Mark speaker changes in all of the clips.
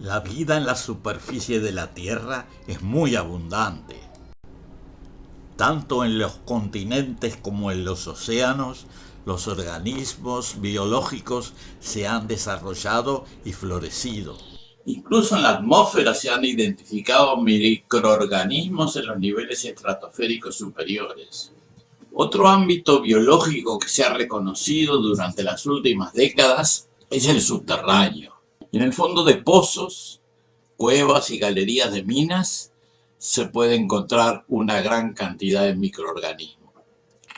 Speaker 1: La vida en la superficie de la Tierra es muy abundante. Tanto en los continentes como en los océanos, los organismos biológicos se han desarrollado y florecido. Incluso en la atmósfera se han identificado microorganismos en los niveles estratosféricos superiores. Otro ámbito biológico que se ha reconocido durante las últimas décadas es el subterráneo. En el fondo de pozos, cuevas y galerías de minas se puede encontrar una gran cantidad de microorganismos,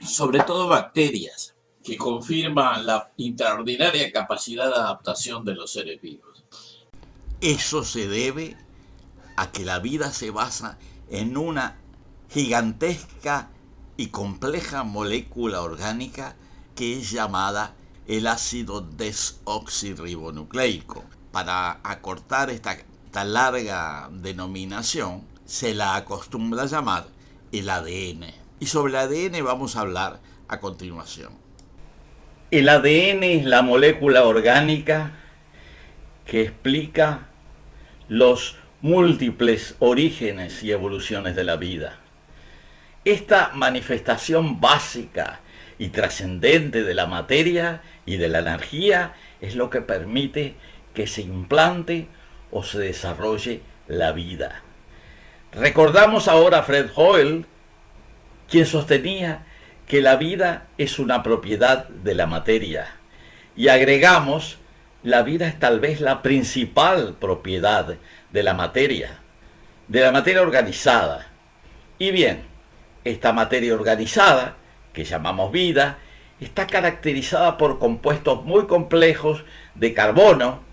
Speaker 1: sobre todo bacterias, que confirman la extraordinaria capacidad de adaptación de los seres vivos. Eso se debe a que la vida se basa en una gigantesca y compleja molécula orgánica que es llamada el ácido desoxirribonucleico. Para acortar esta larga denominación, se la acostumbra a llamar el ADN. Y sobre el ADN vamos a hablar a continuación. El ADN es la molécula orgánica que explica los múltiples orígenes y evoluciones de la vida. Esta manifestación básica y trascendente de la materia y de la energía es lo que permite que se implante o se desarrolle la vida. Recordamos ahora a Fred Hoyle, quien sostenía que la vida es una propiedad de la materia, y agregamos, la vida es tal vez la principal propiedad de la materia organizada. Y bien, esta materia organizada, que llamamos vida, está caracterizada por compuestos muy complejos de carbono,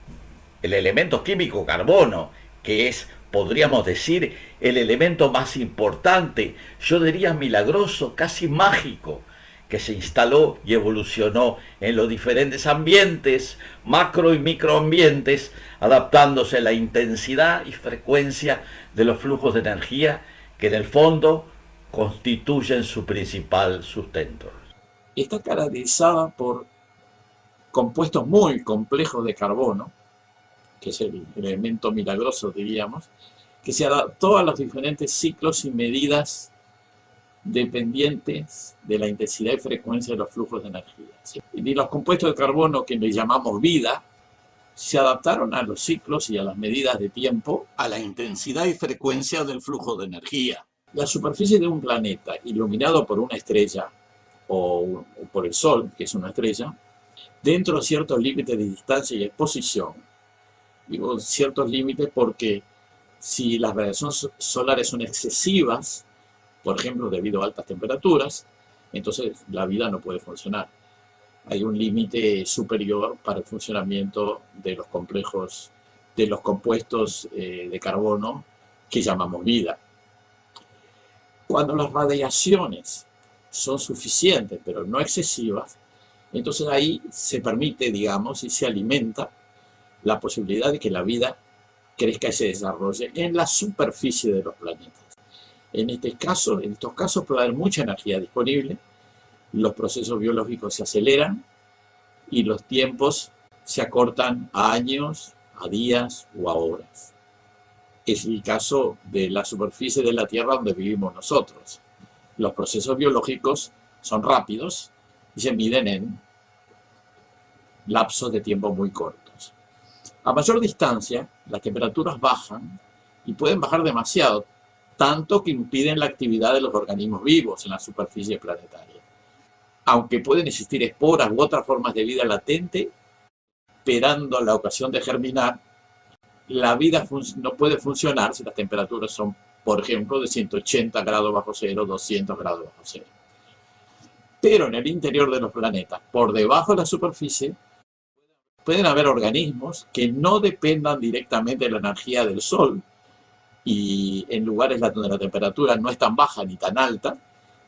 Speaker 1: el elemento químico carbono, que es, podríamos decir, el elemento más importante, yo diría milagroso, casi mágico, que se instaló y evolucionó en los diferentes ambientes, macro y microambientes, adaptándose a la intensidad y frecuencia de los flujos de energía que en el fondo constituyen su principal sustento. Está caracterizada por compuestos muy complejos de carbono, que es el elemento milagroso, diríamos, que se adaptó a los diferentes ciclos y medidas dependientes de la intensidad y frecuencia de los flujos de energía. Y los compuestos de carbono que le llamamos vida se adaptaron a los ciclos y a las medidas de tiempo, a la intensidad y frecuencia del flujo de energía. La superficie de un planeta iluminado por una estrella o por el Sol, que es una estrella, dentro de ciertos límites de distancia y exposición. Digo ciertos límites porque si las radiaciones solares son excesivas, por ejemplo debido a altas temperaturas, entonces la vida no puede funcionar. Hay un límite superior para el funcionamiento de los complejos, de los compuestos de carbono que llamamos vida. Cuando las radiaciones son suficientes pero no excesivas, entonces ahí se permite, digamos, y se alimenta la posibilidad de que la vida crezca y se desarrolle en la superficie de los planetas. En estos casos puede haber mucha energía disponible, los procesos biológicos se aceleran y los tiempos se acortan a años, a días o a horas. Es el caso de la superficie de la Tierra donde vivimos nosotros. Los procesos biológicos son rápidos y se miden en lapsos de tiempo muy cortos. A mayor distancia, las temperaturas bajan y pueden bajar demasiado, tanto que impiden la actividad de los organismos vivos en la superficie planetaria. Aunque pueden existir esporas u otras formas de vida latente, esperando la ocasión de germinar, la vida no puede funcionar si las temperaturas son, por ejemplo, de 180 grados bajo cero, 200 grados bajo cero. Pero en el interior de los planetas, por debajo de la superficie, pueden haber organismos que no dependan directamente de la energía del Sol y en lugares donde la temperatura no es tan baja ni tan alta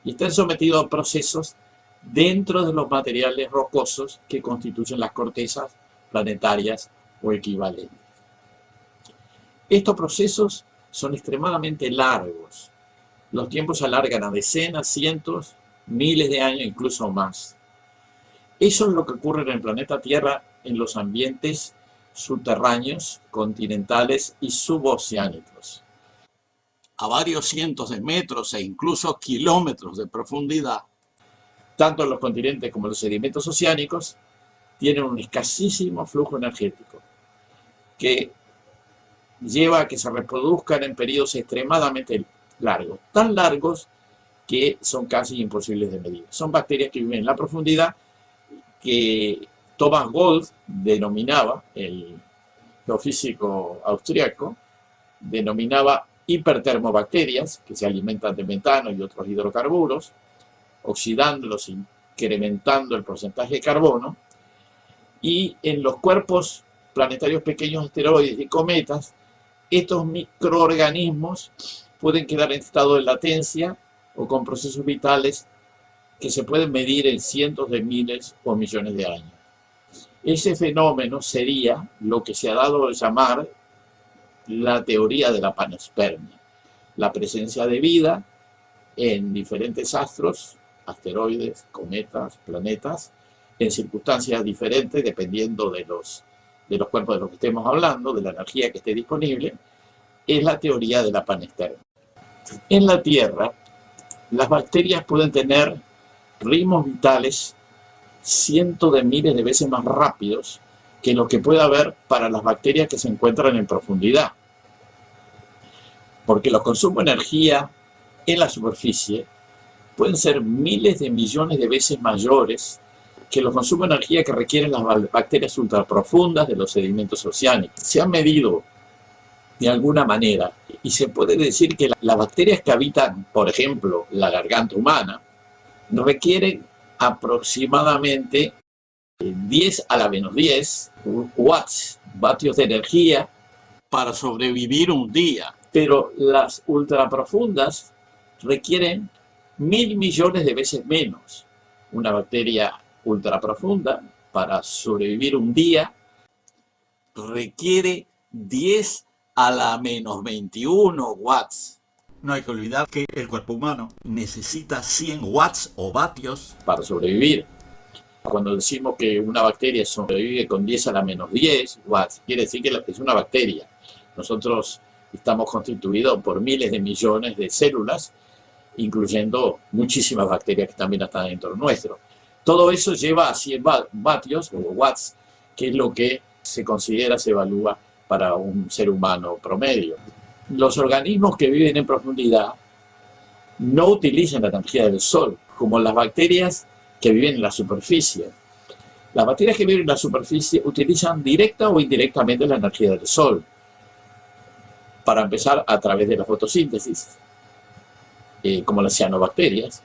Speaker 1: y estén sometidos a procesos dentro de los materiales rocosos que constituyen las cortezas planetarias o equivalentes. Estos procesos son extremadamente largos. Los tiempos se alargan a decenas, cientos, miles de años, incluso más. Eso es lo que ocurre en el planeta Tierra en los ambientes subterráneos, continentales y suboceánicos. A varios cientos de metros e incluso kilómetros de profundidad, tanto los continentes como los sedimentos oceánicos tienen un escasísimo flujo energético que lleva a que se reproduzcan en periodos extremadamente largos, tan largos que son casi imposibles de medir. Son bacterias que viven en la profundidad, que Thomas Gold denominaba, el geofísico austriaco, denominaba hipertermobacterias, que se alimentan de metano y otros hidrocarburos, oxidándolos, incrementando el porcentaje de carbono, y en los cuerpos planetarios pequeños, asteroides y cometas, estos microorganismos pueden quedar en estado de latencia o con procesos vitales que se pueden medir en cientos de miles o millones de años. Ese fenómeno sería lo que se ha dado a llamar la teoría de la panspermia, la presencia de vida en diferentes astros, asteroides, cometas, planetas, en circunstancias diferentes dependiendo de los cuerpos de los que estemos hablando, de la energía que esté disponible. Es la teoría de la panspermia. En la Tierra, las bacterias pueden tener ritmos vitales cientos de miles de veces más rápidos que lo que puede haber para las bacterias que se encuentran en profundidad. Porque los consumos de energía en la superficie pueden ser miles de millones de veces mayores que los consumos de energía que requieren las bacterias ultraprofundas de los sedimentos oceánicos. Se ha medido de alguna manera y se puede decir que las bacterias que habitan, por ejemplo, la garganta humana, requieren aproximadamente 10 a la menos 10 vatios de energía para sobrevivir un día. Pero las ultraprofundas requieren 1000 millones de veces menos. Una bacteria ultraprofunda, para sobrevivir un día, requiere 10 a la menos 21 watts. No hay que olvidar que el cuerpo humano necesita 100 watts o vatios para sobrevivir. Cuando decimos que una bacteria sobrevive con 10 a la menos 10 watts, quiere decir que es una bacteria. Nosotros estamos constituidos por miles de millones de células, incluyendo muchísimas bacterias que también están dentro nuestro. Todo eso lleva a 100 vatios o watts, que es lo que se considera, se evalúa para un ser humano promedio. Los organismos que viven en profundidad no utilizan la energía del sol, como las bacterias que viven en la superficie. Las bacterias que viven en la superficie utilizan directa o indirectamente la energía del sol. Para empezar, a través de la fotosíntesis, como las cianobacterias,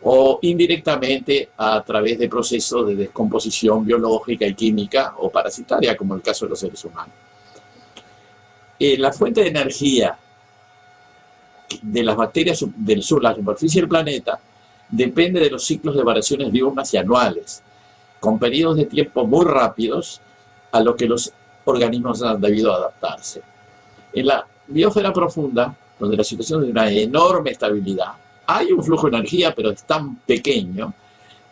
Speaker 1: o indirectamente a través de procesos de descomposición biológica y química o parasitaria, como el caso de los seres humanos. La fuente de energía de las bacterias del sur, la superficie del planeta, depende de los ciclos de variaciones diurnas y anuales, con periodos de tiempo muy rápidos a lo que los organismos han debido adaptarse. En la biosfera profunda, donde la situación es de una enorme estabilidad, hay un flujo de energía, pero es tan pequeño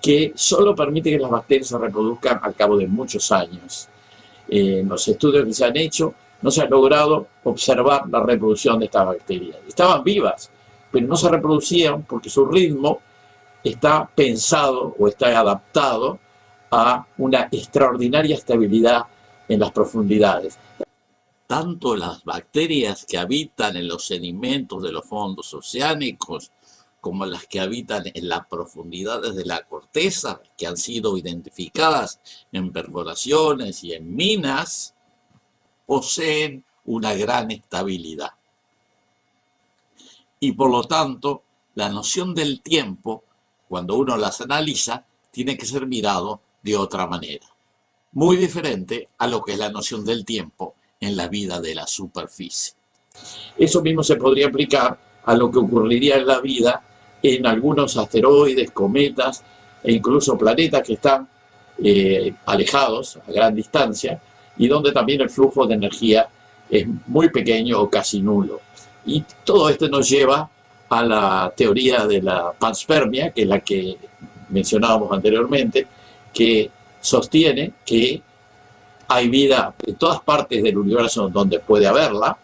Speaker 1: que solo permite que las bacterias se reproduzcan al cabo de muchos años. En los estudios que se han hecho, no se ha logrado observar la reproducción de estas bacterias. Estaban vivas, pero no se reproducían porque su ritmo está pensado o está adaptado a una extraordinaria estabilidad en las profundidades. Tanto las bacterias que habitan en los sedimentos de los fondos oceánicos como las que habitan en las profundidades de la corteza, que han sido identificadas en perforaciones y en minas, poseen una gran estabilidad. Y por lo tanto, la noción del tiempo, cuando uno las analiza, tiene que ser mirado de otra manera. Muy diferente a lo que es la noción del tiempo en la vida de la superficie. Eso mismo se podría aplicar a lo que ocurriría en la vida en algunos asteroides, cometas e incluso planetas que están alejados a gran distancia y donde también el flujo de energía es muy pequeño o casi nulo. Y todo esto nos lleva a la teoría de la panspermia, que es la que mencionábamos anteriormente, que sostiene que hay vida en todas partes del universo donde puede haberla,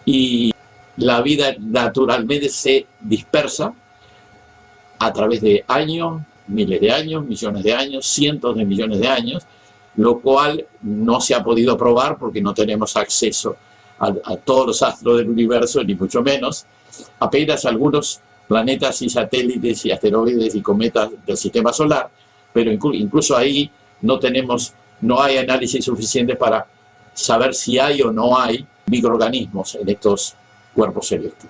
Speaker 1: y la vida naturalmente se dispersa a través de años, miles de años, millones de años, cientos de millones de años, lo cual no se ha podido probar porque no tenemos acceso a todos los astros del universo, ni mucho menos. Apenas algunos planetas y satélites y asteroides y cometas del sistema solar, pero incluso ahí no hay análisis suficientes para saber si hay o no hay microorganismos en estos cuerpos celestes.